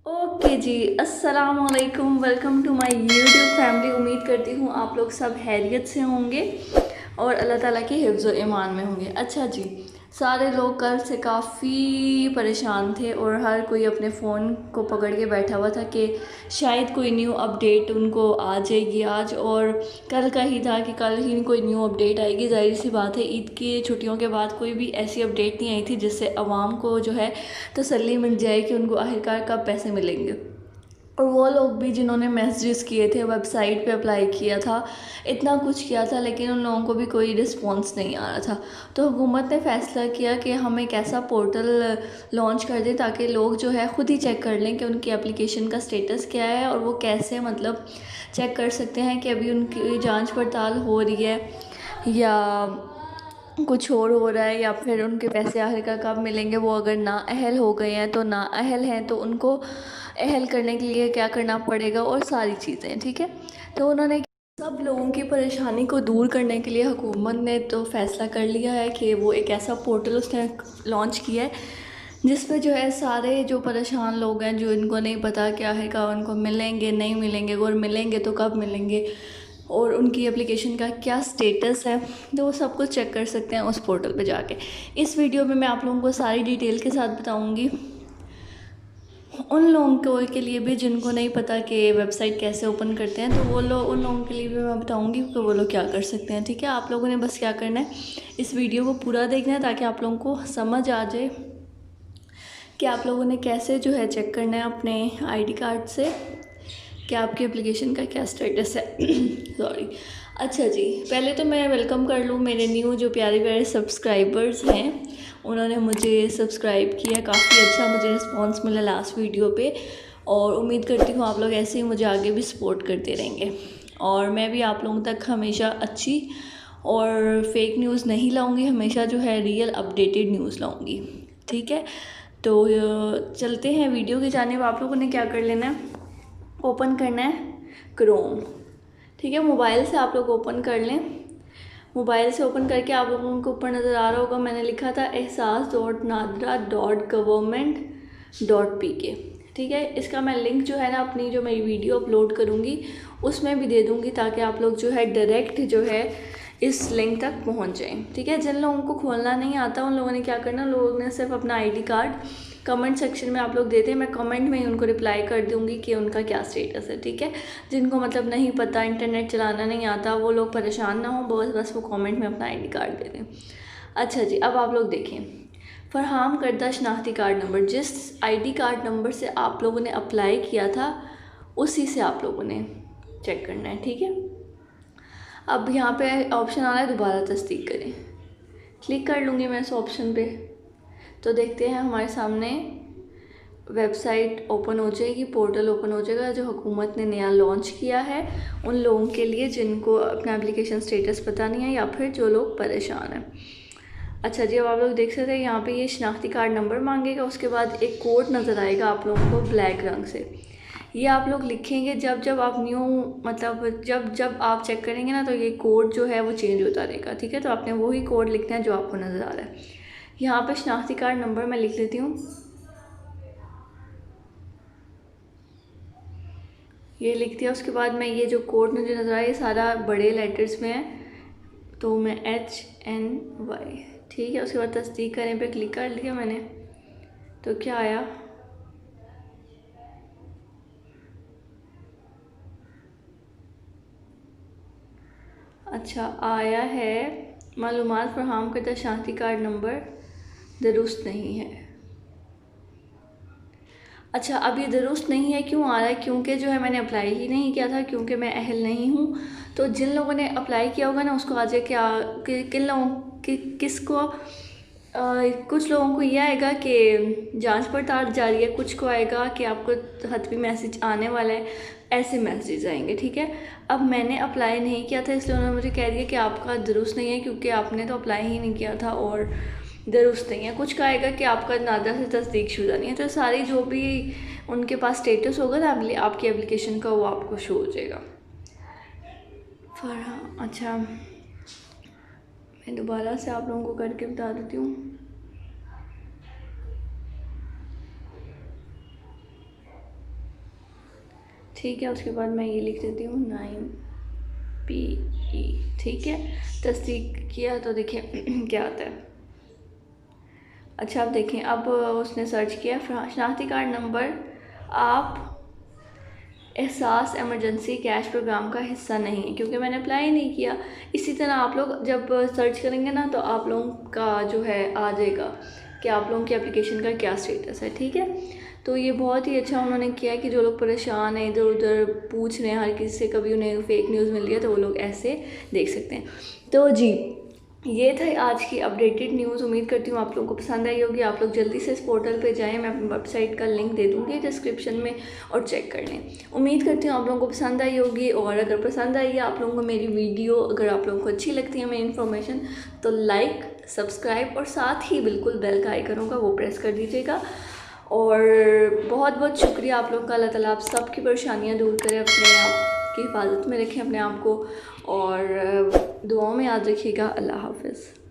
Okay ji, अस्सलाम वालेकुम। Welcome to my YouTube family. उम्मीद करती हूँ आप लोग सब खैरियत से होंगे और अल्लाह ताला के हिफ्ज़ व ईमान में होंगे। अच्छा जी, सारे लोग कल से काफ़ी परेशान थे और हर कोई अपने फ़ोन को पकड़ के बैठा हुआ था कि शायद कोई न्यू अपडेट उनको आ जाएगी आज, और कल का ही था कि कल ही कोई न्यू अपडेट आएगी। ज़ाहिर सी बात है, ईद की छुट्टियों के बाद कोई भी ऐसी अपडेट नहीं आई थी जिससे आवाम को जो है तसल्ली मिल जाए कि उनको आखिरकार कब पैसे मिलेंगे। और वो लोग भी जिन्होंने मैसेजेस किए थे, वेबसाइट पे अप्लाई किया था, इतना कुछ किया था, लेकिन उन लोगों को भी कोई रिस्पॉन्स नहीं आ रहा था। तो हुकूमत ने फ़ैसला किया कि हम एक ऐसा पोर्टल लॉन्च कर दें ताकि लोग जो है ख़ुद ही चेक कर लें कि उनकी एप्लीकेशन का स्टेटस क्या है, और वो कैसे मतलब चेक कर सकते हैं कि अभी उनकी जांच पड़ताल हो रही है या कुछ और हो रहा है, या फिर उनके पैसे आखिरकार कब मिलेंगे। वो अगर ना अहल हो गए हैं तो ना अहल हैं तो उनको अहल करने के लिए क्या करना पड़ेगा, और सारी चीज़ें। ठीक है, तो उन्होंने सब लोगों की परेशानी को दूर करने के लिए हुकूमत ने तो फ़ैसला कर लिया है कि वो एक ऐसा पोर्टल उसने लॉन्च किया है जिस पे जो है सारे जो परेशान लोग हैं, जो इनको नहीं पता क्या है का उनको मिलेंगे नहीं मिलेंगे, और मिलेंगे तो कब मिलेंगे, और उनकी एप्लीकेशन का क्या स्टेटस है, तो वो सब कुछ चेक कर सकते हैं उस पोर्टल पे जाके। इस वीडियो में मैं आप लोगों को सारी डिटेल के साथ बताऊंगी, उन लोगों को के लिए भी जिनको नहीं पता कि वेबसाइट कैसे ओपन करते हैं, तो वो लोग उन लोगों के लिए भी मैं बताऊंगी कि वो लोग क्या कर सकते हैं। ठीक है, आप लोगों ने बस क्या करना है, इस वीडियो को पूरा देखना है ताकि आप लोगों को समझ आ जाए कि आप लोगों ने कैसे जो है चेक करना है अपने आईडी कार्ड से कि आपकी एप्लीकेशन का क्या स्टेटस है। सॉरी। अच्छा जी, पहले तो मैं वेलकम कर लूँ मेरे न्यू जो प्यारे प्यारे सब्सक्राइबर्स हैं, उन्होंने मुझे सब्सक्राइब किया, काफ़ी अच्छा मुझे रिस्पांस मिला लास्ट वीडियो पे, और उम्मीद करती हूँ आप लोग ऐसे ही मुझे आगे भी सपोर्ट करते रहेंगे, और मैं भी आप लोगों तक हमेशा अच्छी और फेक न्यूज़ नहीं लाऊंगी, हमेशा जो है रियल अपडेटेड न्यूज़ लाऊंगी। ठीक है, तो चलते हैं वीडियो की जानिब। आप लोगों ने क्या कर लेना है, ओपन करना है क्रोम। ठीक है, मोबाइल से आप लोग ओपन कर लें। मोबाइल से ओपन करके आप लोगों को ऊपर नज़र आ रहा होगा, मैंने लिखा था ehsas.nadra.government.pk। ठीक है, इसका मैं लिंक जो है ना अपनी जो मेरी वीडियो अपलोड करूँगी उसमें भी दे दूँगी, ताकि आप लोग जो है डायरेक्ट जो है इस लिंक तक पहुँच जाएँ। ठीक है, जिन लोगों को खोलना नहीं आता उन लोगों ने क्या करना, लोगों ने सिर्फ अपना आईडी कार्ड कमेंट सेक्शन में आप लोग देते हैं, मैं कमेंट में ही उनको रिप्लाई कर दूंगी कि उनका क्या स्टेटस है। ठीक है, जिनको मतलब नहीं पता, इंटरनेट चलाना नहीं आता, वो लोग परेशान ना हो, बस वो कमेंट में अपना आईडी कार्ड दे दें। अच्छा जी, अब आप लोग देखें, फरहाम करदा शनाख्ती कार्ड नंबर, जिस आईडी कार्ड नंबर से आप लोगों ने अप्लाई किया था उसी से आप लोगों ने चेक करना है। ठीक है, अब यहाँ पे ऑप्शन आ रहा है दोबारा तस्दीक करें, क्लिक कर लूँगी मैं इस ऑप्शन पे, तो देखते हैं हमारे सामने वेबसाइट ओपन हो जाएगी, पोर्टल ओपन हो जाएगा जो हुकूमत ने नया लॉन्च किया है उन लोगों के लिए जिनको अपना एप्लीकेशन स्टेटस पता नहीं है या फिर जो लोग परेशान हैं। अच्छा जी, अब आप लोग देख सकते हैं यहाँ पे ये शनाख्ती कार्ड नंबर मांगेगा, उसके बाद एक कोड नज़र आएगा आप लोगों को ब्लैक रंग से, ये आप लोग लिखेंगे जब जब आप न्यू मतलब जब जब आप चेक करेंगे ना, तो ये कोड जो है वो चेंज होता रहेगा। ठीक है, तो आपने वही कोड लिखना है जो आपको नज़र आ रहा है। यहाँ पे शनाख्ती कार्ड नंबर मैं लिख लेती हूँ, ये लिख दिया। उसके बाद मैं ये जो कोड मुझे नज़र आया ये सारा बड़े लेटर्स में है, तो मैं HNY। ठीक है, उसके बाद तस्दीक करें पे क्लिक कर लिया मैंने, तो क्या आया, अच्छा आया है मालूमात फराहम करता शनाख्ती कार्ड नंबर दुरुस्त नहीं है। अच्छा, अब ये दुरुस्त नहीं है क्यों आ रहा है, क्योंकि जो है मैंने अप्लाई ही नहीं किया था, क्योंकि मैं अहल नहीं हूँ। तो जिन लोगों ने अप्लाई किया होगा ना उसको आ जाए क्या किन लोगों किसको कुछ लोगों को ये आएगा कि जांच पड़ताल जारी है, कुछ को आएगा कि आपको हतमी मैसेज आने वाला है, ऐसे मैसेज आएंगे। ठीक है, अब मैंने अप्लाई नहीं किया था इसलिए उन्होंने मुझे कह दिया कि आपका दुरुस्त नहीं है क्योंकि आपने तो अप्लाई ही नहीं किया था और दुरुस्त नहीं है। कुछ का आएगा कि आपका नादरा से तस्दीक शुदा नहीं है। तो सारी जो भी उनके पास स्टेटस होगा ना आपकी एप्लीकेशन का, वो आपको शो हो जाएगा। अच्छा, मैं दोबारा से आप लोगों को करके बता देती हूँ। ठीक है। उसके बाद मैं ये लिख देती हूँ 9PE। ठीक है, तस्दीक किया तो देखिए क्या आता है। अच्छा अब देखें, अब उसने सर्च किया शनाख्ती कार्ड नंबर आप एहसास एमरजेंसी कैश प्रोग्राम का हिस्सा नहीं है, क्योंकि मैंने अप्लाई नहीं किया। इसी तरह आप लोग जब सर्च करेंगे ना तो आप लोगों का जो है आ जाएगा कि आप लोगों की एप्लीकेशन का क्या स्टेटस है। ठीक है, तो ये बहुत ही अच्छा उन्होंने किया है कि जो लोग परेशान हैं, इधर उधर पूछ रहे हैं हर किसी से, कभी उन्हें फेक न्यूज़ मिल गया तो वो लोग ऐसे देख सकते हैं। तो जी ये था आज की अपडेटेड न्यूज़। उम्मीद करती हूँ आप लोगों को पसंद आई होगी। आप लोग जल्दी से इस पोर्टल पे जाएं, मैं अपनी वेबसाइट का लिंक दे दूँगी डिस्क्रिप्शन में, और चेक कर लें। उम्मीद करती हूँ आप लोगों को पसंद आई होगी, और अगर पसंद आई है आप लोगों को मेरी वीडियो, अगर आप लोगों को अच्छी लगती है मेरी इन्फॉर्मेशन, तो लाइक, सब्सक्राइब और साथ ही बिल्कुल बेल का आइकन होगा वो प्रेस कर दीजिएगा। और बहुत बहुत शुक्रिया आप लोग का। अल्लाह ताला आप सबकी परेशानियाँ दूर करें, अपने आप की हिफाजत में रखें अपने आप को, और दुआओं में याद रखिएगा। अल्लाह हाफ़िज़।